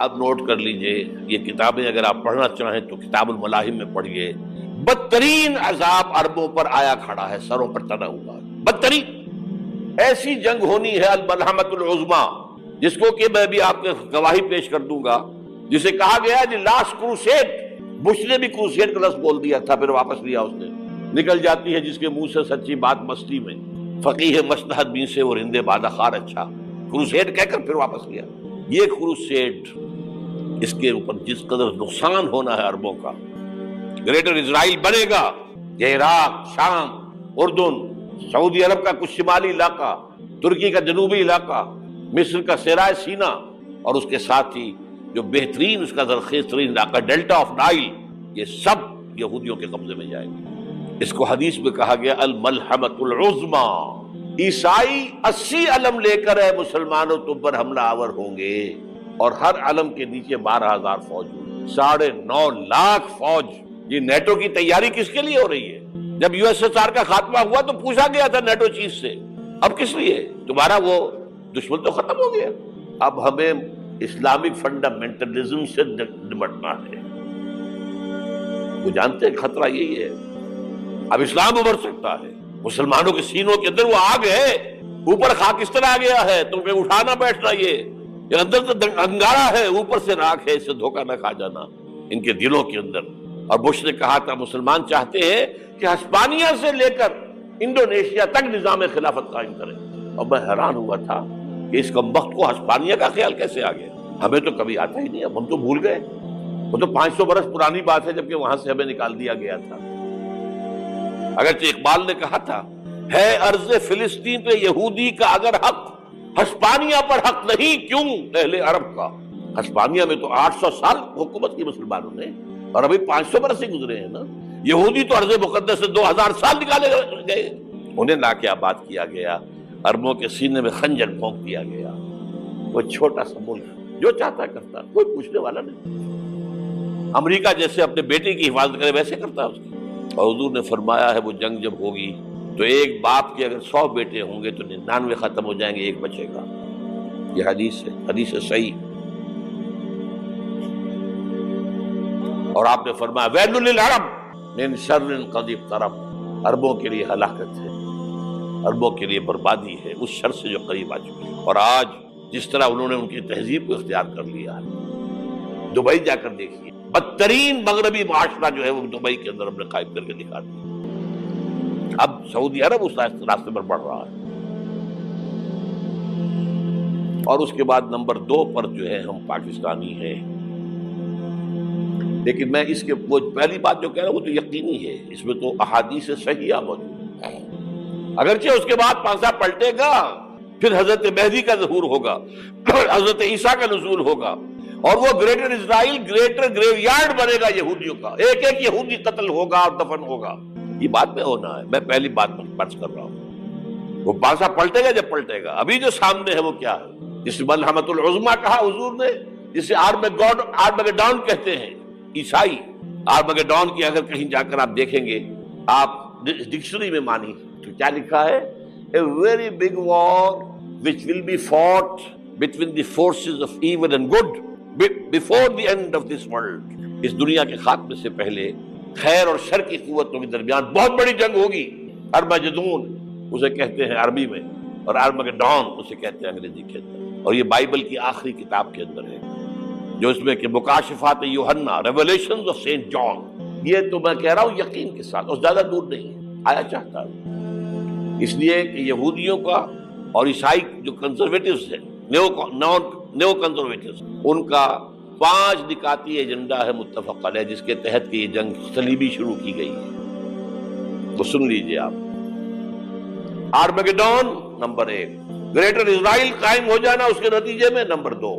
اب نوٹ کر لیجئے، یہ کتابیں اگر آپ پڑھنا چاہیں تو کتاب الملاحم میں پڑھیے، بدترین عذاب عربوں پر آیا کھڑا ہے، سروں پر تنا ہوا ہے، بدترین ایسی جنگ ہونی ہے الملحمۃ العظمیٰ، جس کو کہ میں بھی آپ کو گواہی پیش کر دوں گا، جسے کہا گیا ہے لاسٹ کروسیڈ۔ بش نے بھی کروسیڈ کا لفظ بول دیا تھا، پھر واپس لیا اس نے۔ نکل جاتی ہے جس کے منہ سے سچی بات مستی میں، فقیہ مصلحت بین سے وہ رندے بادہ خار اچھا، کروسیڈ کہہ کر پھر واپس لیا۔ یہ کروسیڈ، اس کے اوپر جس قدر نقصان ہونا ہے عربوں کا، گریٹر اسرائیل بنے گا، یہ عراق، شام، اردن، سعودی عرب کا کچھ شمالی علاقہ، ترکی کا جنوبی علاقہ، مصر کا صحرائے سینا، اور اس کے ساتھ ہی جو بہترین اس کا زرخیز ترین علاقہ ڈیلٹا آف نائل، یہ سب یہودیوں کے قبضے میں جائے گی۔ اس کو حدیث میں کہا گیا الملحمۃ العظمیٰ۔ عیسائی 80 علم لے کر اے مسلمانوں تم پر حملہ آور ہوں گے، اور ہر علم کے نیچے 12,000 فوج ہوگی، 9.5 لاکھ فوج۔ یہ نیٹو کی تیاری کس کے لیے ہو رہی ہے؟ جب یو ایس ایس آر کا خاتمہ ہوا تو پوچھا گیا تھا نیٹو چیف سے، اب کس لیے؟ تمہارا وہ دشمن تو ختم ہو گیا، اب ہمیں اسلامک فنڈامنٹلزم سے نمٹنا ہے۔ وہ جانتے ہیں خطرہ یہی ہے، اب اسلام ابھر سکتا ہے، مسلمانوں کے سینوں کے اندر وہ آگ ہے، اوپر خاکستر آ گیا ہے، تمہیں اٹھانا بیٹھنا، یہ اندر تو انگارہ ہے، اوپر سے راکھ ہے، اس سے دھوکہ نہ کھا جانا ان کے دلوں کے اندر۔ اور بش نے کہا تھا مسلمان چاہتے ہیں کہ ہسپانیہ سے لے کر انڈونیشیا تک نظام خلافت قائم کریں، اور میں حیران ہوا تھا کہ اس کمبخت کو ہسپانیہ کا خیال کیسے آ گیا؟ ہمیں تو کبھی آتا ہی نہیں، اب ہم تو بھول گئے، وہ تو 500 برس پرانی بات ہے جبکہ وہاں سے ہمیں نکال دیا گیا تھا۔ اگرچہ اقبال نے کہا تھا ہے ارض فلسطین پہ یہودی کا اگر حق، ہسپانیہ پر حق نہیں کیوں اہل عرب کا؟ ہسپانیہ میں تو 800 سال حکومت کی مسلمانوں نے، اور ابھی 500 برس ہی گزرے ہیں نا۔ یہودی تو ارض مقدس سے 2000 سال نکالے گئے، انہیں لا کے آباد کیا گیا، عربوں کے سینے میں خنجر پھونک دیا گیا۔ وہ چھوٹا سا ملک جو چاہتا کرتا، کوئی پوچھنے والا نہیں۔ امریکہ جیسے اپنے بیٹے کی حفاظت کرے ویسے کرتا ہے اس کی۔ اور حضور نے فرمایا ہے وہ جنگ جب ہوگی تو ایک باپ کے اگر 100 بیٹے ہوں گے تو 99 ختم ہو جائیں گے، ایک بچے گا۔ یہ حدیث ہے، حدیث ہے صحیح۔ اور آپ نے فرمایا ویل للعرب من شر قد اقترب، عربوں کے لیے ہلاکت ہے، عربوں کے لیے بربادی ہے اس شر سے جو قریب آ چکی ہے۔ اور آج جس طرح انہوں نے ان کی تہذیب کو اختیار کر لیا ہے، دبئی جا کر دیکھیے، بدترین مغربی معاشرہ جو ہے وہ دبئی کے اندر ہم نے قائم کر کے دکھا دیا۔ اب سعودی عرب اس راستے پر بڑھ رہا ہے، اور اس کے بعد نمبر 2 پر جو ہے ہم پاکستانی ہیں۔ لیکن میں اس کے وہ پہلی بات جو کہہ رہا ہوں وہ تو یقینی ہے، اس میں تو احادیث صحیحہ موجود ہے۔ اگرچہ اس کے بعد پانسا پلٹے گا، پھر حضرت مہدی کا ظہور ہوگا، حضرت عیسیٰ کا نزول ہوگا، اور وہ گریٹر اسرائیل گریٹر گریو یارڈ بنے گا یہودیوں کا، ایک ایک یہودی قتل ہوگا اور دفن ہوگا۔ یہ بات میں ہونا ہے، میں پہلی بات پر فرض کر رہا ہوں۔ وہ پانسا پلٹے گا جب پلٹے گا، ابھی جو سامنے ہے وہ کیا ہے؟ جس ملحمۃ العظمیٰ کہا حضور نے، جسے آرمگیڈون کہتے ہیں عیسائی۔ آرمگیڈون کی اگر کہیں جا کر آپ دیکھیں گے، آپ ڈکشنری میں مانی تو کیا لکھا ہے؟ A very big war which will be fought between the forces of evil and good before the end of this world۔ اس دنیا کے خاتمے سے پہلے خیر اور شر کی قوتوں کے درمیان بہت بڑی جنگ ہوگی۔ ارمجدون اسے کہتے ہیں عربی میں، اور آرمگیڈون اسے کہتے ہیں انگریزی کے اندر، اور یہ بائبل کی آخری کتاب کے اندر ہے، جو اس میں کہ مکاشفات یوحنا، ریویلیشنز آف سینٹ جان۔ یہ تو میں کہہ رہا ہوں یقین کے ساتھ، اور زیادہ دور نہیں ہے، آیا چاہتا ہے۔ اس لیے کہ یہودیوں کا اور عیسائی جو کنزرویٹوز ہیں، نیو کنزرویٹوز، ان کا 5 نکاتی ایجنڈا ہے متفق علیہ، جس کے تحت کہ یہ جنگ صلیبی شروع کی گئی ہے۔ تو سن لیجئے آپ، آرمگیڈون نمبر 1، گریٹر اسرائیل قائم ہو جانا اس کے نتیجے میں نمبر 2،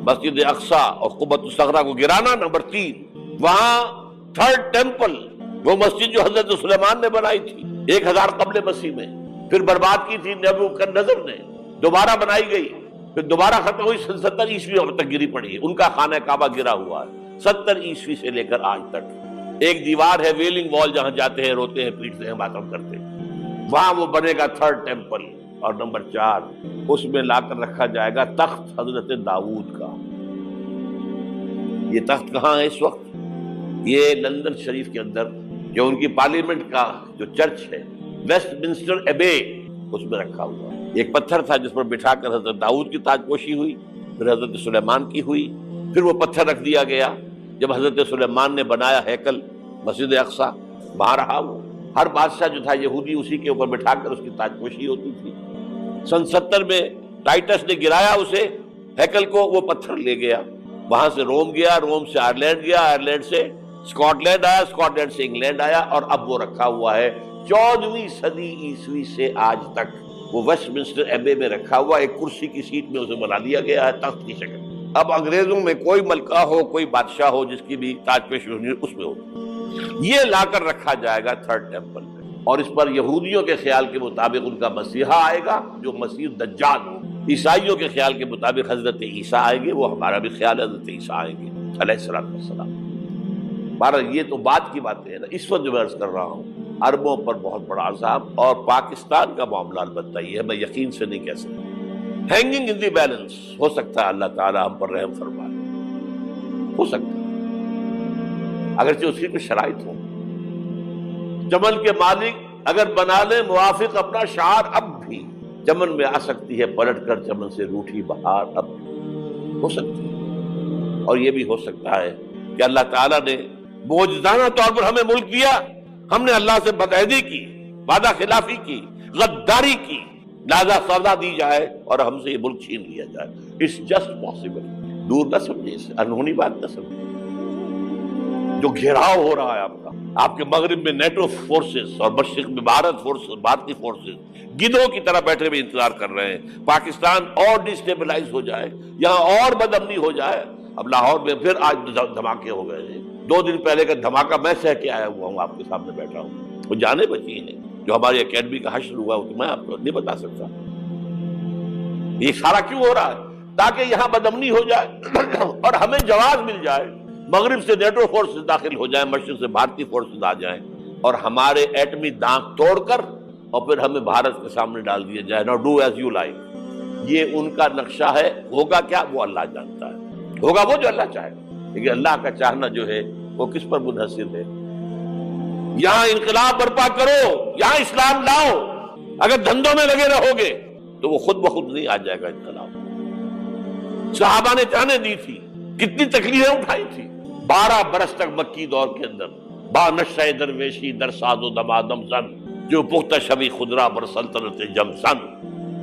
مسجد اقصی اور قبۃ الصخرہ کو گرانا نمبر 3، وہاں 3rd ٹیمپل، وہ مسجد جو حضرت سلیمان نے بنائی تھی 1000 قبل مسیح میں، پھر برباد کی تھی نبوکدنضر نے، دوبارہ بنائی گئی، پھر دوبارہ ختم ہوئی 70 عیسوی تک گری پڑی ہے۔ ان کا خانہ کعبہ گرا ہوا ہے 70 عیسوی سے لے کر آج تک۔ ایک دیوار ہے ویلنگ وال، جہاں جاتے ہیں، روتے ہیں، پیٹتے ہیں، ماتم کرتے ہیں، وہاں وہ بنے گا 3rd ٹیمپل۔ اور نمبر 4، اس میں لا کر رکھا جائے گا تخت حضرت داؤد کا۔ یہ تخت کہاں ہے اس وقت؟ یہ لندن شریف کے اندر جو ان کی پارلیمنٹ کا جو چرچ ہے ویسٹ منسٹر ایبے اس میں رکھا ہوا. ایک پتھر تھا جس پر بٹھا کر حضرت داؤد کی تاج پوشی ہوئی، پھر حضرت سلیمان کی ہوئی، پھر وہ پتھر رکھ دیا گیا جب حضرت سلیمان نے بنایا ہیکل مسجد اقصیٰ، وہاں رہا وہ. ہر بادشاہ جو تھا یہودی اسی کے اوپر بٹھا کر اس کی تاج پوشی ہوتی تھی. سن 70 میں ٹائٹس نے گرایا اسے ہیکل کو، وہ پتھر لے گیا، وہاں سے روم گیا، روم سے آئرلینڈ گیا، آئرلینڈ سے اسکاٹ لینڈ آیا، اسکاٹ لینڈ سے انگلینڈ آیا، اور اب وہ رکھا ہوا ہے 14ویں صدی عیسوی سے آج تک. وہ ویسٹ منسٹر ایبے میں رکھا ہوا ایک کرسی کی سیٹ میں اسے بنا دیا گیا ہے تخت کی شکل. اب انگریزوں میں کوئی ملکہ ہو، کوئی بادشاہ ہو جس کی بھی تاج پوشی ہونی اس میں ہوگی. یہ لا کر رکھا جائے گا تھرڈ ٹیمپل میں، اور اس پر یہودیوں کے خیال کے مطابق ان کا مسیحا آئے گا جو مسیح دجال ہو. عیسائیوں کے خیال کے مطابق حضرت عیسیٰ آئیں گے، وہ ہمارا بھی خیال ہے حضرت عیسیٰ آئیں گے علیہ السلام. بہرحال یہ تو بات کی باتیں ہیں نا. اس وقت جو میں عرض کر رہا ہوں عربوں پر بہت بڑا عذاب، اور پاکستان کا معاملہ البتہ یہ ہے، میں یقین سے نہیں کہہ سکتا. ہینگنگ ان دی بیلنس، ہو سکتا ہے اللہ تعالی ہم پر رحم فرمائے، ہو سکتا ہے اگرچہ اس کی کوئی شرائط ہو. چمن کے مالک اگر بنا لیں موافق اپنا شعار، اب بھی چمن میں آ سکتی ہے پلٹ کر چمن سے روٹھی بہار، اب بھی ہو سکتی ہے. اور یہ بھی ہو سکتا ہے کہ اللہ تعالیٰ نے معجزانہ طور پر ہمیں ملک دیا، ہم نے اللہ سے بدعہدی کی، وعدہ خلافی کی، غداری کی، لہذا سزا دی جائے اور ہم سے یہ ملک چھین لیا جائے. It's just possible. دور نہ سمجھے اسے، انہونی بات نہ سمجھے. جو گھیراؤ ہو رہا ہے آپ کے مغرب میں نیٹو فورسز اور مشرق میں بھارتی فورسز گدھوں کی طرح بیٹھے ہوئے انتظار کر رہے ہیں پاکستان اور ڈسٹیبلائز ہو جائے، یہاں اور بدامنی ہو جائے. اب لاہور میں پھر آج دھماکے ہو گئے ہیں. 2 دن پہلے کا دھماکہ میں سہ کے آیا ہوا ہوں، آپ کے سامنے بیٹھا ہوں. وہ جانیں بچی ہیں جو ہماری اکیڈمی کا حشر ہوا تو میں آپ کو نہیں بتا سکتا. یہ سارا کیوں ہو رہا ہے؟ تاکہ یہاں بدامنی ہو جائے اور ہمیں جواز مل جائے. مغرب سے نیٹو فورسز داخل ہو جائیں، مشرق سے بھارتی فورسز آ جائیں اور ہمارے ایٹمی دانت توڑ کر اور پھر ہمیں بھارت کے سامنے ڈال دیا جائے. نو ڈو ایز یو لائک. یہ ان کا نقشہ ہے. ہوگا کیا وہ اللہ جانتا ہے. ہوگا وہ جو اللہ چاہے، لیکن اللہ کا چاہنا جو ہے وہ کس پر منحصر ہے. یہاں انقلاب برپا کرو، یہاں اسلام لاؤ. اگر دھندوں میں لگے رہو گے تو وہ خود بخود نہیں آ جائے گا انقلاب. صحابہ نے جانیں دی تھی، کتنی تکلیفیں اٹھائی تھی. 12 برس تک مکی دور کے اندر با نشہ درویشی در ساز و دمادم زن، جو پختہ شبی خدرہ بر سلطنت جم سن.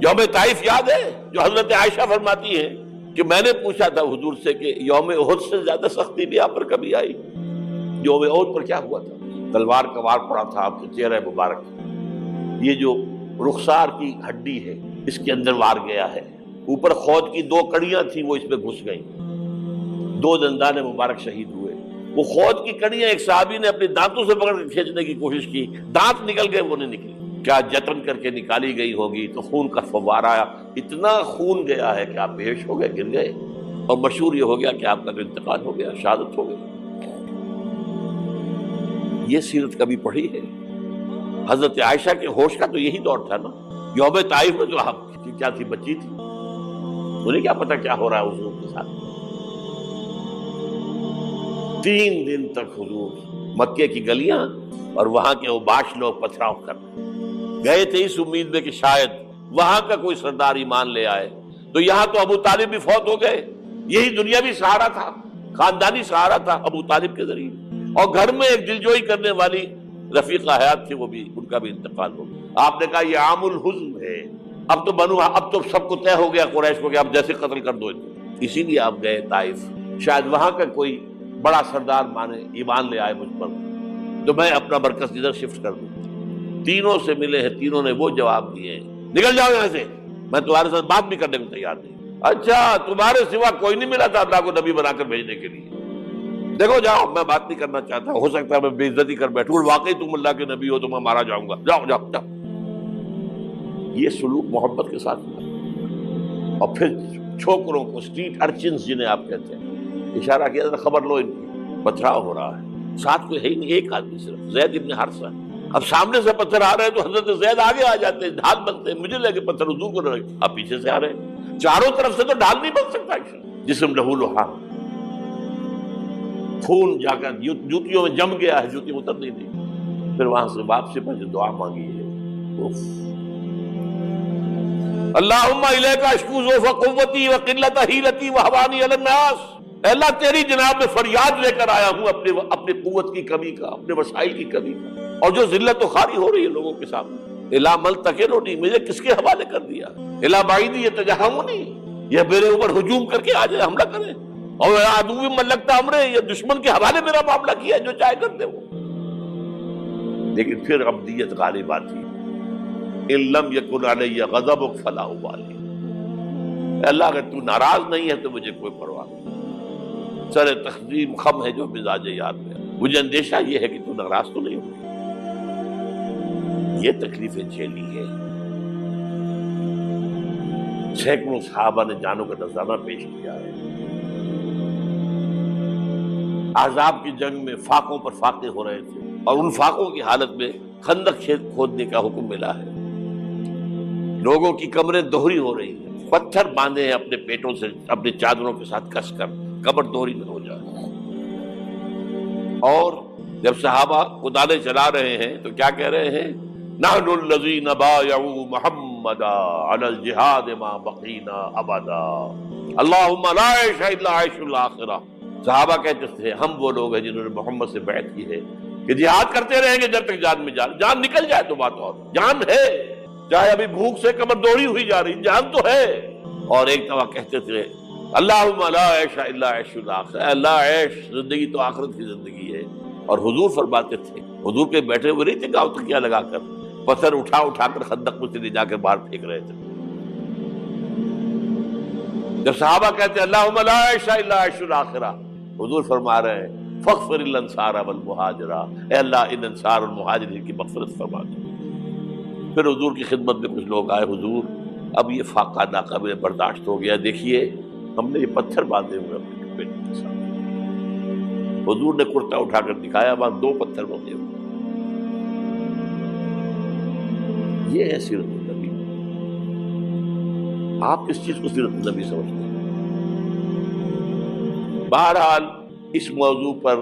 یوم طائف یاد ہے جو حضرت عائشہ فرماتی ہے کہ میں نے پوچھا تھا حضور سے کہ یوم احد سے زیادہ سختی بھی آپ پر کبھی آئی؟ یوم احد پر کیا ہوا تھا؟ تلوار کا وار پڑا تھا آپ کے چہرہ مبارک. یہ جو رخسار کی ہڈی ہے اس کے اندر وار گیا ہے. اوپر خود کی 2 کڑیاں تھیں، وہ اس میں گھس گئیں. 2 دندان مبارک شہید ہوئے. وہ خود کی کڑیاں ایک صحابی نے اپنے دانتوں سے پکڑ کر کھینچنے کی کوشش کی، دانت نکل گئے، وہ نہیں نکلی. کیا جتن کر کے نکالی گئی ہوگی تو خون کا فوارہ آیا. اتنا خون گیا ہے کہ آپ بے ہوش ہو گئے، گر گئے، اور مشہور یہ ہو گیا کہ آپ کا انتقال ہو گیا، شہادت ہو گئی. یہ سیرت کبھی پڑھی ہے؟ حضرت عائشہ کے ہوش کا تو یہی دور تھا نا. یوم طائف میں جو آپ کیا تھی، بچی تھی، انہیں کیا پتا کیا ہو رہا ہے حضور کے ساتھ. 3 دن تک حضور مکے کی گلیاں اور وہاں کے اوباش لوگ پتھراؤ کر گئے تھے اس امید میں کہ شاید وہاں کا کوئی سردار ایمان لے آئے. تو یہاں تو ابو طالب بھی فوت ہو گئے. یہی دنیاوی سہارا تھا، خاندانی سہارا تھا ابو طالب کے ذریعے. اور گھر میں ایک دلجوئی کرنے والی رفیقہ حیات تھی، وہ بھی، ان کا بھی انتقال ہو گیا. آپ نے کہا یہ عام الحزن ہے. اب تو سب کو طے ہو گیا قریش کو کہ اب جیسے قتل کر دو. اسی لیے آپ گئے طائف. شاید وہاں کا کوئی بڑا سردار مانے ایمان لے آئے مجھ پر تو میں اپنا مرکز ادھر شفٹ کر دوں. تینوں سے ملے ہیں، تینوں نے وہ جواب دیے ہیں نکل جاؤ یہاں سے، میں تمہارے ساتھ بات بھی کرنے کو تیار نہیں. اچھا تمہارے سوا کوئی نہیں ملا تھا اللہ کو نبی بنا کر بھیجنے کے لیے؟ دیکھو جاؤ، میں بات نہیں کرنا چاہتا، ہو سکتا ہے میں بے عزتی کر بیٹھوں، واقعی تم اللہ کے نبی ہو تو میں مارا جاؤں گا، جاؤ جاؤ جاؤ. یہ سلوک محبت کے ساتھ ہوا. اور پھر چھوکروں کو، اسٹریٹ ارچنز جنہیں آپ کہتے ہیں، اشارہ کیا تھا خبر لو ان کی، پتھراؤ ہو رہا ہے. ساتھ کوئی ہے ہی نہیں، ایک آدمی صرف، زید ابن حارثہ. اب سامنے سے پتھر آ رہے ہیں تو حضرت زید آگے آ جاتے ہیں، ڈھال بنتے ہیں. مجھے لگے پتھر حضور کو لگے، آپ پیچھے سے آ رہے ہیں. چاروں طرف سے تو ڈھال نہیں بن سکتا. جسم لہو لہا. خون جا کر جوتیوں میں جم گیا ہے، جوتی اتر نہیں دی، پھر وہاں سے واپسی پر جو دعا مانگی ہے، اللہم الیک اشکو ضعف قوتی وقلت حیلتی وہوانی علی الناس، اے اللہ تیری جناب میں فریاد لے کر آیا ہوں اپنی قوت کی کمی کا، اپنے وسائل کی کمی کا، اور جو ذلت و خواری ہو رہی ہے لوگوں کے سامنے، الا ملتقنونی، مجھے کس کے حوالے کر دیا، الا بعیدی یتجہمونی، یہ میرے اوپر ہجوم کر کے آ جائے، حملہ کرے، اور عدو ملکتا امرے، یہ دشمن کے حوالے میرا معاملہ کیا، جو چاہے کر دے وہ۔ لیکن پھر ابدیت غالب آتی، ان لم یکن علی غضبک فلا ابالی، اے اللہ اگر تو ناراض نہیں ہے تو مجھے کوئی پرواہ نہیں، سر تقسیم خم ہے جو مزاج یاد میں، مجھے اندیشہ یہ ہے کہ تو ناراض تو نہیں ہوگی۔ یہ تکلیفیں جھیلی ہے، سینکڑوں صحابہ نے جانوں کا نذرانہ پیش کیا ہے، احزاب کی جنگ میں فاقوں پر فاقے ہو رہے تھے، اور ان فاقوں کی حالت میں خندق کھودنے کا حکم ملا ہے، لوگوں کی کمریں دوہری ہو رہی ہیں، پتھر باندھے ہیں اپنے پیٹوں سے، اپنے چادروں کے ساتھ کس کر کمر دوہری نہ ہو جائے۔ اور جب صحابہ کدالیں چلا رہے ہیں تو کیا کہہ رہے ہیں؟ نحن الذین بایعوا محمدا علی الجہاد ما بقینا ابدا اللہم لا عیش الا عیش الاخرہ۔ صحابہ کہتے تھے ہم وہ لوگ ہیں جنہوں نے محمد سے بیعت کی ہے کہ جہاد کرتے رہیں گے جب تک جان میں جان نکل جائے تو بات اور، جان ہے، چاہے ابھی بھوک سے کمر دوڑی ہوئی جا رہی، جان تو ہے۔ اور ایک دفعہ کہتے تھے اللہم لا عیش الا عیش الاخرہ، اے اللہ عیش زندگی تو آخرت کی زندگی ہے۔ اور حضور فرماتے تھے، حضور کے بیٹھے ہوئے نہیں تھے گاؤں تکیہ لگا کر، پتھر اٹھا اٹھا کر خندق میں سے لے جا کر باہر پھینک رہے تھے۔ جب صحابہ کہتے اللہم لا عیش الا عیش الاخرہ، حضور فرما رہے ہیں فاغفر للانصار والمہاجرہ، اے اللہ ان انصار اور مہاجرین کی مغفرت فرما دے۔ پھر حضور کی خدمت میں کچھ لوگ آئے، حضور اب یہ فاقہ ناقابل برداشت ہو گیا، دیکھیے ہم نے یہ پتھر باندھے ہوئے اپنے پیٹ کے ساتھ۔ حضور نے کرتا اٹھا کر دکھایا، وہاں 2 پتھر باندھے ہوئے۔ یہ ہے سیرت النبی۔ آپ کس چیز کو سیرت النبی سمجھتے ہیں؟ بہرحال اس موضوع پر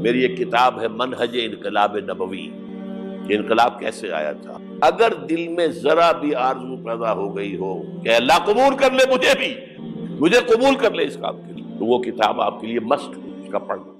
میری ایک کتاب ہے منہج انقلاب نبوی، کہ انقلاب کیسے آیا تھا۔ اگر دل میں ذرا بھی آرزو پیدا ہو گئی ہو کہ اللہ قبول کر لے مجھے قبول کر لے اس کام کے لیے، تو وہ کتاب آپ کے لیے مسٹ ہے، اس کا پڑھنا۔